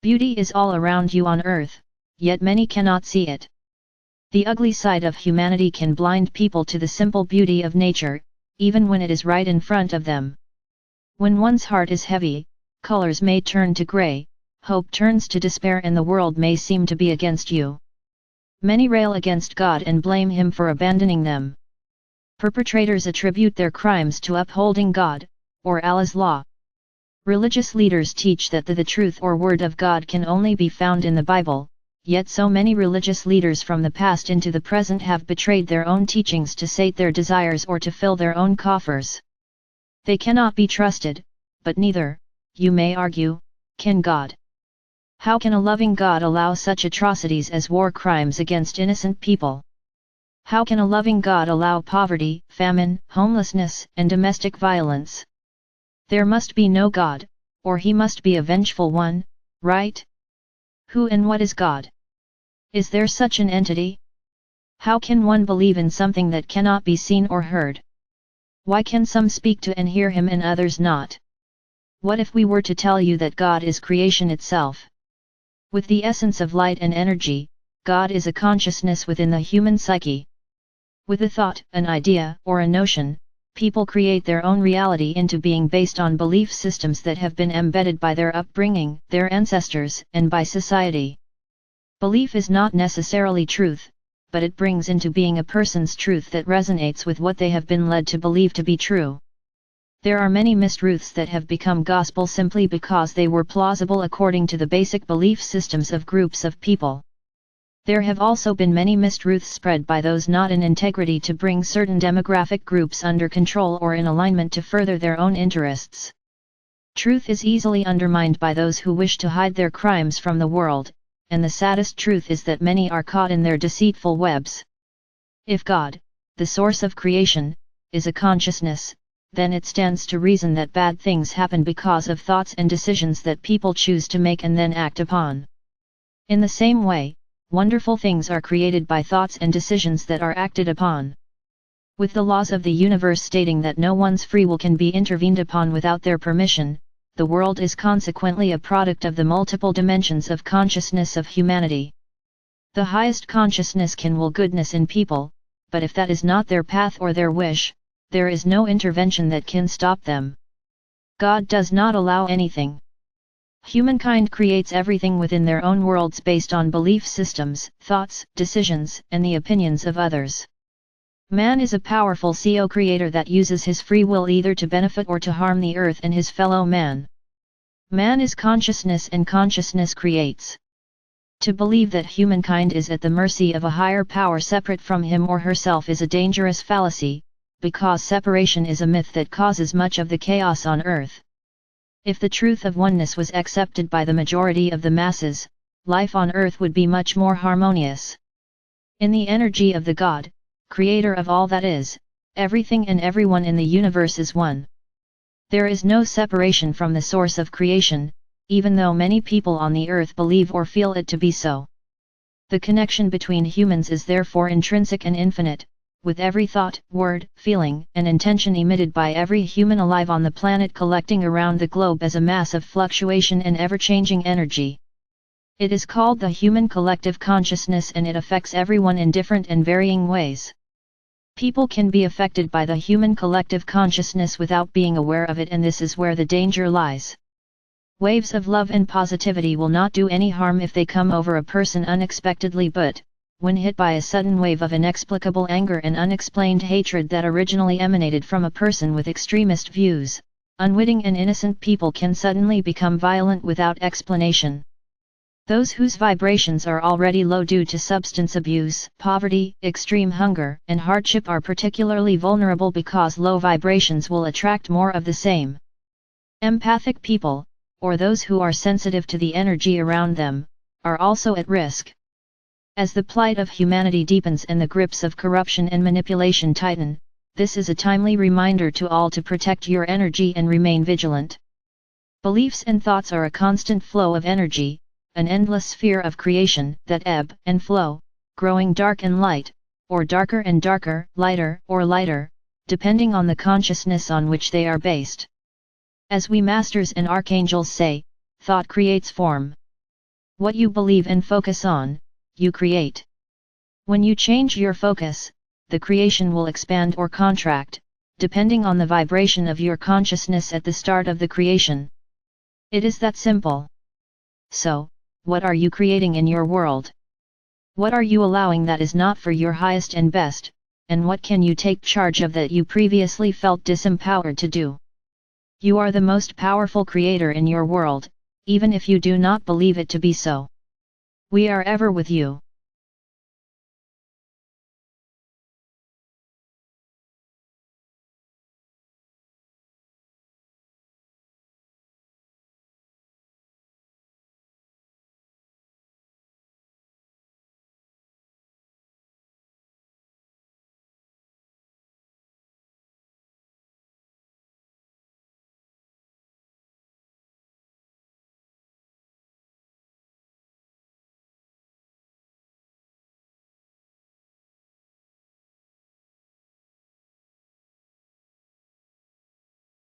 Beauty is all around you on earth, yet many cannot see it. The ugly side of humanity can blind people to the simple beauty of nature, even when it is right in front of them. When one's heart is heavy, colors may turn to grey, hope turns to despair, and the world may seem to be against you. Many rail against God and blame Him for abandoning them. Perpetrators attribute their crimes to upholding God, or Allah's law. Religious leaders teach that the truth or word of God can only be found in the Bible, yet so many religious leaders from the past into the present have betrayed their own teachings to sate their desires or to fill their own coffers. They cannot be trusted, but neither, you may argue, can God. How can a loving God allow such atrocities as war crimes against innocent people? How can a loving God allow poverty, famine, homelessness, and domestic violence? There must be no God, or He must be a vengeful one, right? Who and what is God? Is there such an entity? How can one believe in something that cannot be seen or heard? Why can some speak to and hear Him and others not? What if we were to tell you that God is creation itself? With the essence of light and energy, God is a consciousness within the human psyche. With a thought, an idea, or a notion, people create their own reality into being based on belief systems that have been embedded by their upbringing, their ancestors, and by society. Belief is not necessarily truth, but it brings into being a person's truth that resonates with what they have been led to believe to be true. There are many mistruths that have become gospel simply because they were plausible according to the basic belief systems of groups of people. There have also been many mistruths spread by those not in integrity to bring certain demographic groups under control or in alignment to further their own interests. Truth is easily undermined by those who wish to hide their crimes from the world, and the saddest truth is that many are caught in their deceitful webs. If God, the source of creation, is a consciousness, then it stands to reason that bad things happen because of thoughts and decisions that people choose to make and then act upon. In the same way, wonderful things are created by thoughts and decisions that are acted upon. With the laws of the universe stating that no one's free will can be intervened upon without their permission, the world is consequently a product of the multiple dimensions of consciousness of humanity. The highest consciousness can will goodness in people, but if that is not their path or their wish, there is no intervention that can stop them. God does not allow anything. Humankind creates everything within their own worlds based on belief systems, thoughts, decisions, and the opinions of others. Man is a powerful co-creator that uses his free will either to benefit or to harm the earth and his fellow man. Man is consciousness and consciousness creates. To believe that humankind is at the mercy of a higher power separate from him or herself is a dangerous fallacy, because separation is a myth that causes much of the chaos on earth. If the truth of oneness was accepted by the majority of the masses, life on earth would be much more harmonious. In the energy of the God, creator of all that is, everything and everyone in the universe is one. There is no separation from the source of creation, even though many people on the earth believe or feel it to be so. The connection between humans is therefore intrinsic and infinite, with every thought, word, feeling, and intention emitted by every human alive on the planet collecting around the globe as a mass of fluctuation and ever-changing energy. It is called the human collective consciousness and it affects everyone in different and varying ways. People can be affected by the human collective consciousness without being aware of it, and this is where the danger lies. Waves of love and positivity will not do any harm if they come over a person unexpectedly, but when hit by a sudden wave of inexplicable anger and unexplained hatred that originally emanated from a person with extremist views, unwitting and innocent people can suddenly become violent without explanation. Those whose vibrations are already low due to substance abuse, poverty, extreme hunger, and hardship are particularly vulnerable because low vibrations will attract more of the same. Empathic people, or those who are sensitive to the energy around them, are also at risk. As the plight of humanity deepens and the grips of corruption and manipulation tighten, this is a timely reminder to all to protect your energy and remain vigilant. Beliefs and thoughts are a constant flow of energy, an endless sphere of creation that ebb and flow, growing dark and light, or darker and darker, lighter or lighter, depending on the consciousness on which they are based. As we masters and archangels say, thought creates form. What you believe and focus on, you create. When you change your focus, the creation will expand or contract, depending on the vibration of your consciousness at the start of the creation. It is that simple. So, what are you creating in your world? What are you allowing that is not for your highest and best, and what can you take charge of that you previously felt disempowered to do? You are the most powerful creator in your world, even if you do not believe it to be so. We are ever with you.